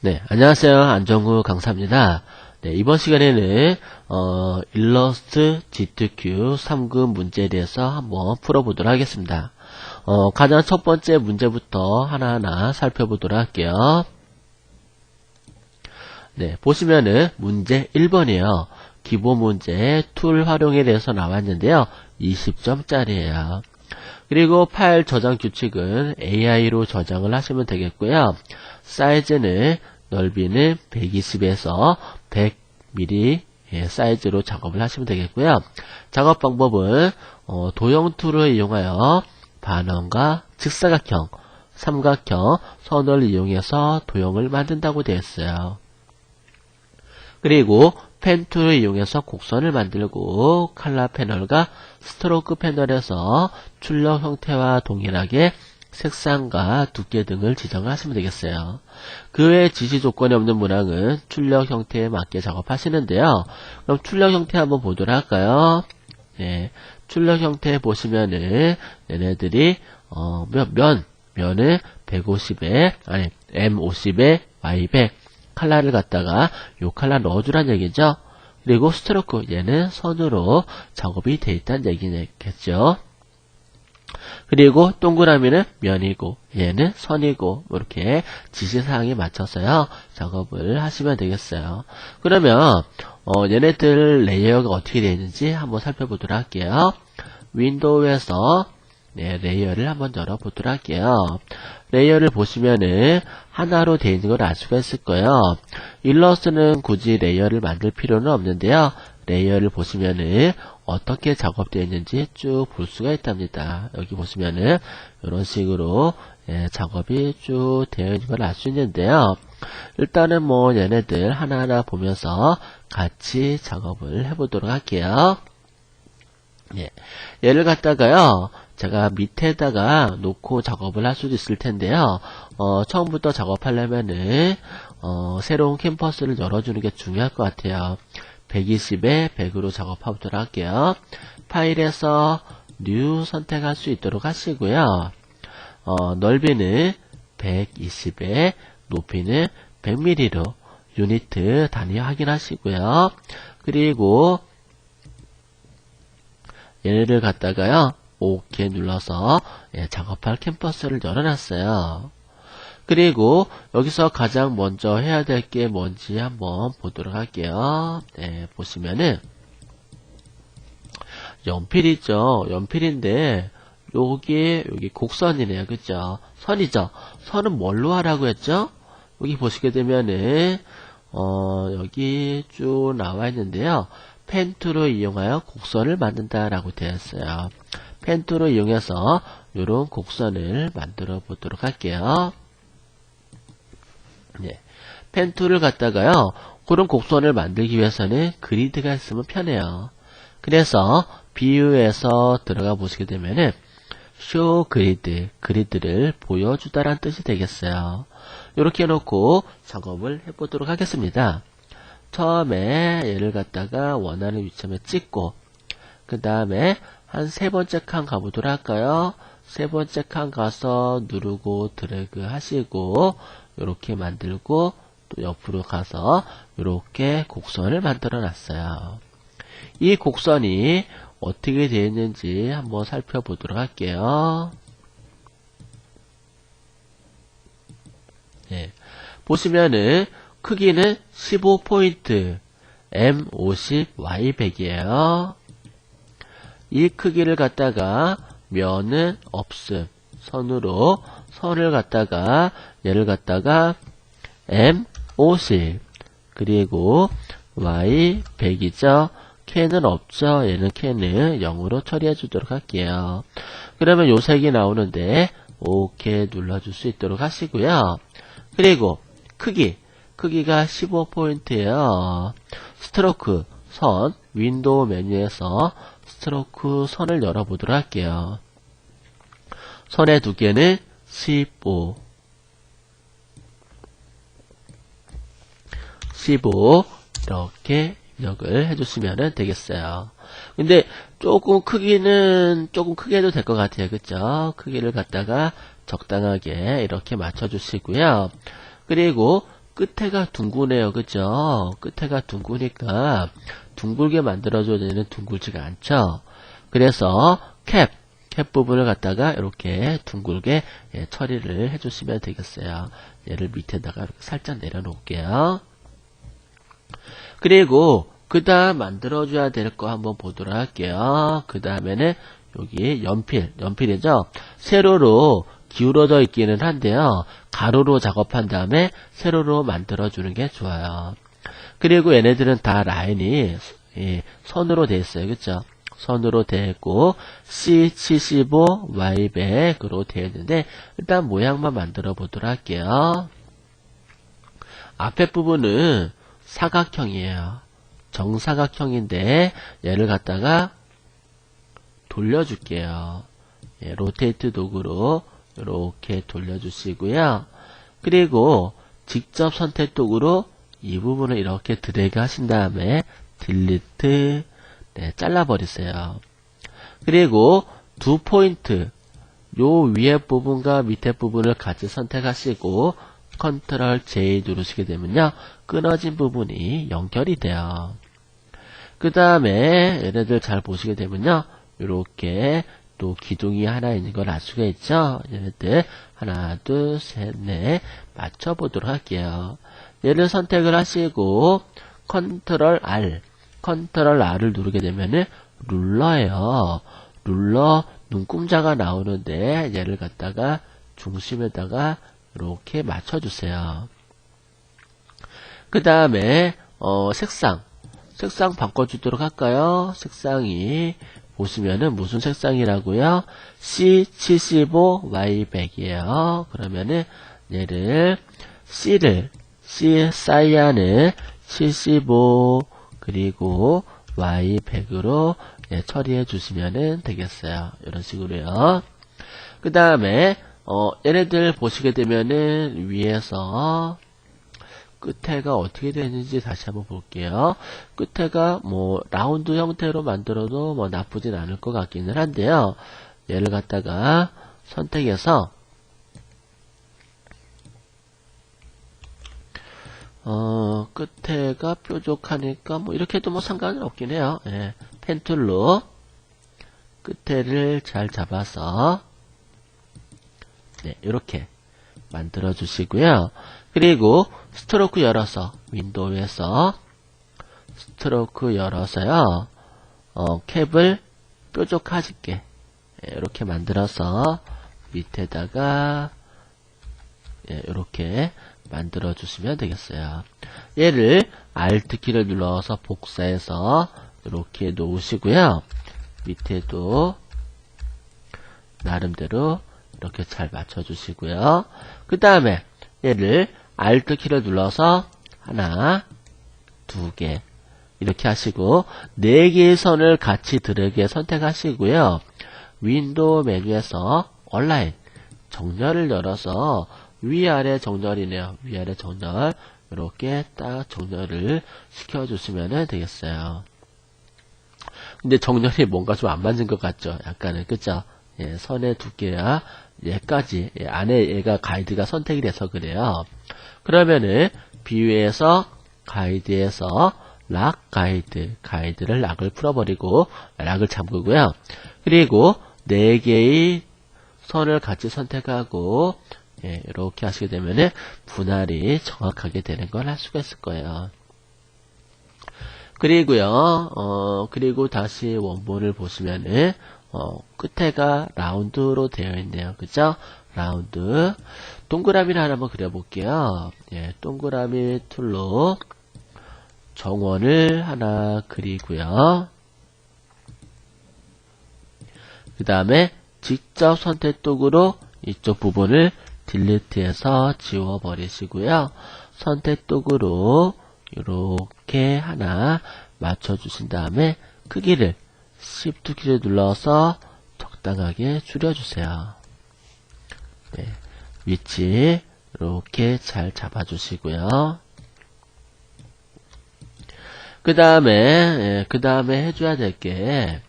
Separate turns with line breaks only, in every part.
네, 안녕하세요. 안정구 강사입니다. 네, 이번 시간에는 일러스트 G2Q 3급 문제에 대해서 한번 풀어보도록 하겠습니다. 가장 첫 번째 문제부터 하나하나 살펴보도록 할게요. 네, 보시면은 문제 1번이에요. 기본 문제 툴 활용에 대해서 나왔는데요. 20점짜리예요. 그리고 파일 저장 규칙은 AI로 저장을 하시면 되겠고요. 사이즈는 넓이는 120에서 100mm 사이즈로 작업을 하시면 되겠고요. 작업 방법은 도형 툴을 이용하여 반원과 직사각형, 삼각형, 선을 이용해서 도형을 만든다고 되어 있어요. 그리고 펜 툴을 이용해서 곡선을 만들고 칼라 패널과 스트로크 패널에서 출력 형태와 동일하게 색상과 두께 등을 지정하시면 되겠어요. 그 외에 지시 조건이 없는 문항은 출력 형태에 맞게 작업하시는데요. 그럼 출력 형태 한번 보도록 할까요? 네, 출력 형태 보시면은 얘네들이 면은 150에 아니 M50에 Y100 칼라를 갖다가 요 칼라 넣어주란 얘기죠. 그리고 스트로크 얘는 선으로 작업이 돼 있다는 얘기겠죠. 그리고 동그라미는 면이고 얘는 선이고 이렇게 지시사항에 맞춰서요 작업을 하시면 되겠어요. 그러면 얘네들 레이어가 어떻게 되어 있는지 한번 살펴보도록 할게요. 윈도우에서 레이어를 한번 열어보도록 할게요. 레이어를 보시면은 하나로 되어 있는 걸 알 수가 있을 거예요. 일러스트는 굳이 레이어를 만들 필요는 없는데요. 레이어를 보시면은 어떻게 작업되어 있는지 쭉 볼 수가 있답니다. 여기 보시면은 이런 식으로 작업이 쭉 되어 있는 걸 알 수 있는데요. 일단은 뭐 얘네들 하나하나 보면서 같이 작업을 해보도록 할게요. 얘를 갖다가요 제가 밑에다가 놓고 작업을 할 수도 있을 텐데요. 처음부터 작업하려면은 새로운 캠퍼스를 열어주는 게 중요할 것 같아요. 120에 100으로 작업하도록 할게요. 파일에서 New 선택할 수 있도록 하시고요. 넓이는 120에 높이는 100mm로 유니트 단위 확인하시고요. 그리고 얘네를 갖다가요 OK 눌러서 작업할 캠퍼스를 열어놨어요. 그리고 여기서 가장 먼저 해야 될 게 뭔지 한번 보도록 할게요. 네, 보시면은 연필이죠. 연필인데 여기 곡선이네요. 그죠? 선이죠. 선은 뭘로 하라고 했죠? 여기 보시게 되면은 여기 쭉 나와 있는데요. 펜 툴을 이용하여 곡선을 만든다라고 되어 있어요. 펜 툴을 이용해서 이런 곡선을 만들어 보도록 할게요. 펜 툴을 갖다가요 그런 곡선을 만들기 위해서는 그리드가 있으면 편해요. 그래서 비유에서 들어가 보시게 되면은 show grid, 그리드를 보여주다라는 뜻이 되겠어요. 이렇게 해놓고 작업을 해보도록 하겠습니다. 처음에 얘를 갖다가 원하는 위치에 찍고 그 다음에 한 세 번째 칸 가보도록 할까요? 세 번째 칸 가서 누르고 드래그 하시고 이렇게 만들고 또 옆으로 가서 이렇게 곡선을 만들어 놨어요. 이 곡선이 어떻게 되어 있는지 한번 살펴보도록 할게요. 보시면은 크기는 15포인트 M50 Y100이에요. 이 크기를 갖다가 면은 없음 선으로 선을 갖다가 얘를 갖다가 M50 그리고 Y100이죠. 캔은 없죠. 얘는 캔은 0으로 처리해 주도록 할게요. 그러면 요 색이 나오는데 OK 눌러줄 수 있도록 하시고요. 그리고 크기가 15포인트예요. 스트로크 선 윈도우 메뉴에서 스트로크 선을 열어보도록 할게요. 선의 두께는 15 이렇게 입력을 해주시면 되겠어요. 근데 조금 크기는 조금 크게 해도 될 것 같아요. 그쵸? 크기를 갖다가 적당하게 이렇게 맞춰주시고요. 그리고 끝에가 둥그네요. 그죠? 끝에가 둥그니까 둥글게 만들어줘야 되는 둥글지가 않죠. 그래서 캡 부분을 갖다가 이렇게 둥글게 처리를 해주시면 되겠어요. 얘를 밑에다가 이렇게 살짝 내려놓을게요. 그리고 그 다음 만들어줘야 될 거 한번 보도록 할게요. 그 다음에는 여기 연필이죠. 세로로 기울어져 있기는 한데요. 가로로 작업한 다음에 세로로 만들어주는 게 좋아요. 그리고 얘네들은 다 라인이 선으로 되어 있어요. 그쵸? 선으로 되어 있고 C75 Y100으로 되어 있는데 일단 모양만 만들어 보도록 할게요. 앞에 부분은 사각형이에요. 정사각형인데 얘를 갖다가 돌려줄게요. 로테이트 도구로 이렇게 돌려주시고요. 그리고 직접 선택 도구로 이 부분을 이렇게 드래그 하신 다음에 딜리트 잘라버리세요. 그리고 두 포인트 요 위에 부분과 밑에 부분을 같이 선택하시고 컨트롤 J 누르시게 되면요. 끊어진 부분이 연결이 돼요. 그 다음에 얘네들 잘 보시게 되면요. 이렇게 또 기둥이 하나 있는 걸 알 수가 있죠. 얘네들 하나 둘 셋 넷 맞춰보도록 할게요. 얘를 선택을 하시고 컨트롤 R을 누르게 되면은 룰러예요. 룰러 눈금자가 나오는데 얘를 갖다가 중심에다가 이렇게 맞춰주세요. 그 다음에 색상 바꿔주도록 할까요? 색상이 보시면은 무슨 색상이라고요? C75 Y100이에요. 그러면은 얘를 사이안을 75 그리고 Y100으로 처리해 주시면 되겠어요. 이런 식으로요. 그 다음에 얘네들 보시게 되면은 위에서 끝에가 어떻게 되는지 다시 한번 볼게요. 끝에가 뭐 라운드 형태로 만들어도 뭐 나쁘진 않을 것 같기는 한데요. 얘를 갖다가 선택해서 끝에가 뾰족하니까 뭐 이렇게 해도 뭐 상관은 없긴 해요. 펜툴로 끝에를 잘 잡아서 이렇게 만들어 주시고요. 그리고 스트로크 열어서 윈도우에서 스트로크 열어서요. 캡을 뾰족하게 이렇게 만들어서 밑에다가 이렇게 만들어 주시면 되겠어요. 얘를 Alt키를 눌러서 복사해서 이렇게 놓으시고요. 밑에도 나름대로 이렇게 잘 맞춰 주시고요. 그 다음에 얘를 Alt키를 눌러서 하나, 두 개 이렇게 하시고 4개의 선을 같이 드래그 선택하시고요. 윈도우 메뉴에서 온라인 정렬을 열어서 위아래 정렬이네요. 위아래 정렬 이렇게 딱 정렬을 시켜주시면 되겠어요. 근데 정렬이 뭔가 좀 안 맞는 것 같죠? 약간은 그죠? 선의 두께야 얘까지 안에 얘가 가이드가 선택이 돼서 그래요. 그러면은 비유에서 가이드에서 락 가이드를 락을 풀어버리고 락을 잠그고요. 그리고 4개의 선을 같이 선택하고 이렇게 하시게 되면은 분할이 정확하게 되는 걸 할 수가 있을 거예요. 그리고요, 그리고 다시 원본을 보시면은 끝에가 라운드로 되어 있네요. 그죠? 라운드. 동그라미를 하나 한번 그려볼게요. 동그라미 툴로 정원을 하나 그리고요. 그 다음에 직접 선택 도구로 이쪽 부분을 딜리트해서 지워버리시고요. 선택 도구로 이렇게 하나 맞춰주신 다음에 크기를 Shift 키를 눌러서 적당하게 줄여주세요. 위치 이렇게 잘 잡아주시고요. 그 다음에 해줘야 될 게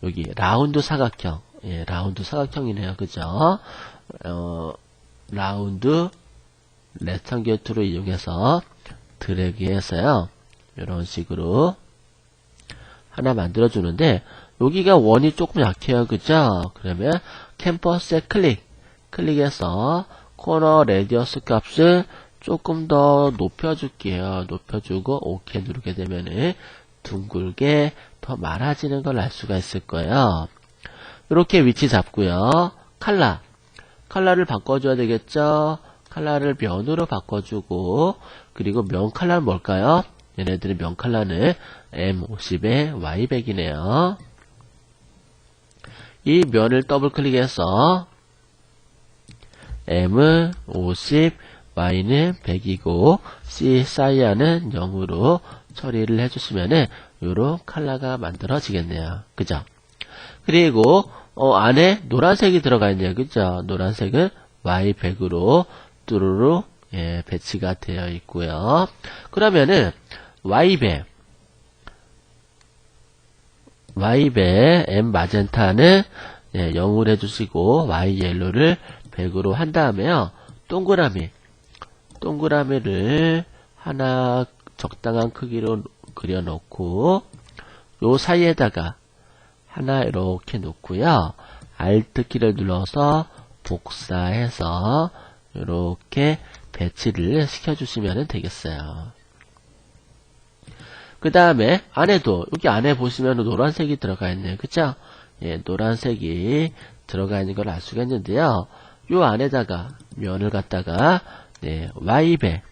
여기 라운드 사각형, 라운드 사각형이네요. 그죠? 라운드 렉탱귤 툴을 이용해서 드래그해서요. 이런 식으로 하나 만들어주는데, 여기가 원이 조금 약해요. 그죠? 그러면 캔버스에 클릭해서 코너 레디어스 값을 조금 더 높여줄게요. 높여주고 OK 누르게 되면은 둥글게 더 많아지는 걸 알 수가 있을 거예요. 이렇게 위치 잡고요. 컬러를 바꿔줘야 되겠죠? 컬러를 면으로 바꿔주고, 그리고 면 컬러는 뭘까요? 얘네들의 면 컬러는 M50에 Y100이네요. 이 면을 더블 클릭해서 M은 50, Y는 100이고 C 사이아는 0으로 처리를 해주시면은 요런 컬러가 만들어지겠네요. 그죠? 그리고 안에 노란색이 들어가 있네요. 그죠? 노란색은 Y100으로 뚜루루 배치가 되어 있고요. 그러면은 Y100 M 마젠타는 0으로 해주시고 Y 옐로를 100으로 한 다음에요. 동그라미를 하나 적당한 크기로 그려놓고 요 사이에다가 하나 이렇게 놓고요. Alt 키를 눌러서 복사해서 이렇게 배치를 시켜주시면 되겠어요. 그 다음에 안에도 여기 안에 보시면 노란색이 들어가 있네요. 그쵸? 노란색이 들어가 있는 걸 알 수가 있는데요. 요 안에다가 면을 갖다가 Y100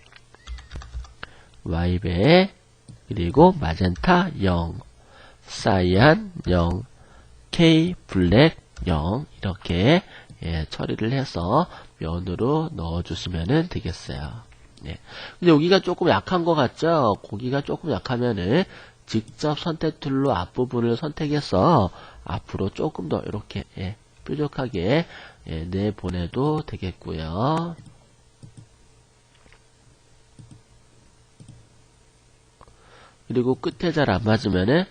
그리고 마젠타 0 사이안 0 K 블랙 0 이렇게 처리를 해서 면으로 넣어주시면 되겠어요. 근데 여기가 조금 약한 것 같죠? 고기가 조금 약하면은 직접 선택 툴로 앞부분을 선택해서 앞으로 조금 더 이렇게 뾰족하게 내보내도 되겠고요. 그리고 끝에 잘 안 맞으면은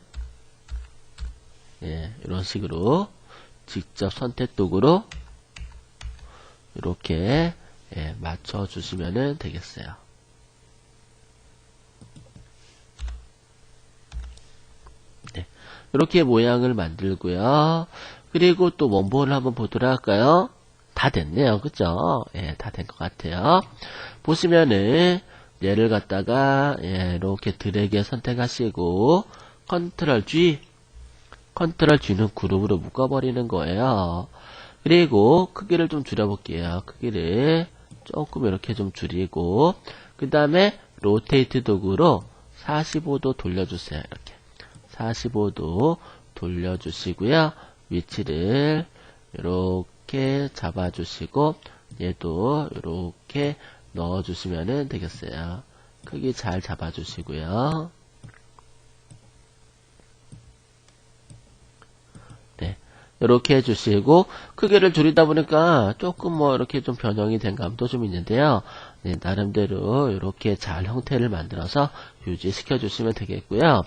이런 식으로 직접 선택 도구로 이렇게 맞춰 주시면 되겠어요. 이렇게 모양을 만들고요. 그리고 또 원본을 한번 보도록 할까요? 다 됐네요. 그죠? 다 된 것 같아요. 보시면은 얘를 갖다가 이렇게 드래그 선택하시고 컨트롤 G는 그룹으로 묶어버리는 거예요. 그리고 크기를 좀 줄여볼게요. 크기를 조금 이렇게 좀 줄이고 그 다음에 로테이트 도구로 45도 돌려주세요. 이렇게 45도 돌려주시고요. 위치를 이렇게 잡아주시고 얘도 이렇게 넣어주시면 되겠어요. 크기 잘 잡아주시고요. 이렇게 해주시고 크기를 줄이다 보니까 조금 이렇게 좀 변형이 된 감도 좀 있는데요. 나름대로 이렇게 잘 형태를 만들어서 유지시켜 주시면 되겠고요.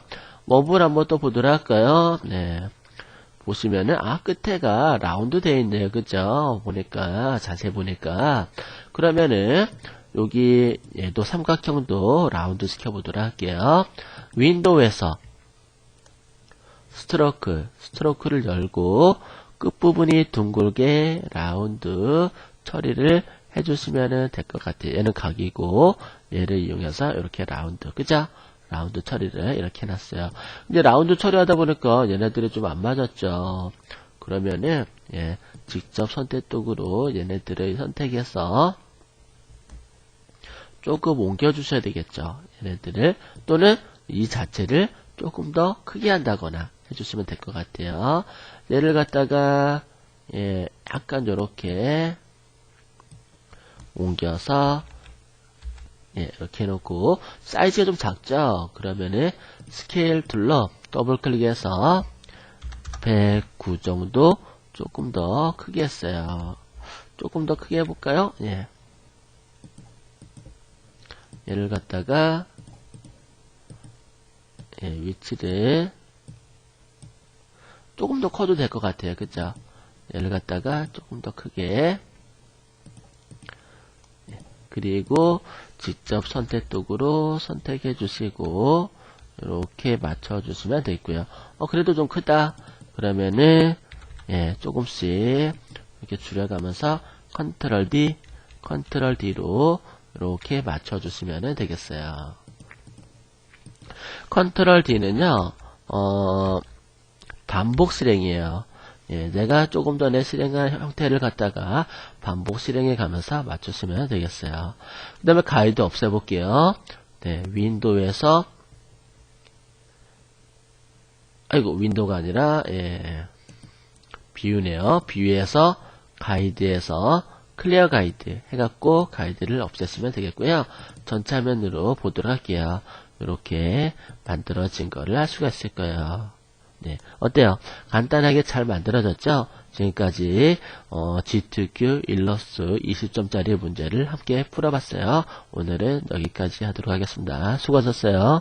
원본 한번 또 보도록 할까요? 보시면은 끝에가 라운드 되어 있네요. 그죠? 보니까 자세히 보니까 그러면은 여기 얘도 삼각형도 라운드 시켜 보도록 할게요. 윈도우에서 스트로크를 열고 끝부분이 둥글게 라운드 처리를 해주시면 될 것 같아요. 얘는 각이고 얘를 이용해서 이렇게 라운드, 그죠? 라운드 처리를 이렇게 해놨어요. 근데 라운드 처리하다 보니까 얘네들이 좀 안 맞았죠. 그러면은 직접 선택 도구로 얘네들을 선택해서 조금 옮겨 주셔야 되겠죠. 얘네들을 또는 이 자체를 조금 더 크게 한다거나 해주시면 될 것 같아요. 얘를 갖다가 약간 이렇게 옮겨서 이렇게 해놓고 사이즈가 좀 작죠? 그러면은 스케일 툴로 더블 클릭해서 109 정도 조금 더 크게 했어요. 조금 더 크게 해볼까요? 얘를 갖다가 위치를 조금 더 커도 될 것 같아요. 그죠? 얘를 갖다가 조금 더 크게 그리고 직접 선택 도구로 선택해 주시고 이렇게 맞춰 주시면 되겠고요. 그래도 좀 크다 그러면은 조금씩 이렇게 줄여가면서 컨트롤 D, 컨트롤 D로 이렇게 맞춰 주시면 되겠어요. 컨트롤 D는요 반복 실행이에요. 내가 조금 더 내 실행한 형태를 갖다가 반복 실행해 가면서 맞추시면 되겠어요. 그 다음에 가이드 없애볼게요. 윈도우에서 윈도우가 아니라 뷰네요. 뷰에서 가이드에서 클리어 가이드 해갖고 가이드를 없애시면 되겠고요. 전체 화면으로 보도록 할게요. 이렇게 만들어진 거를 할 수가 있을 거예요. 어때요? 간단하게 잘 만들어졌죠? 지금까지 G2Q 일러스트 20점짜리 문제를 함께 풀어봤어요. 오늘은 여기까지 하도록 하겠습니다. 수고하셨어요.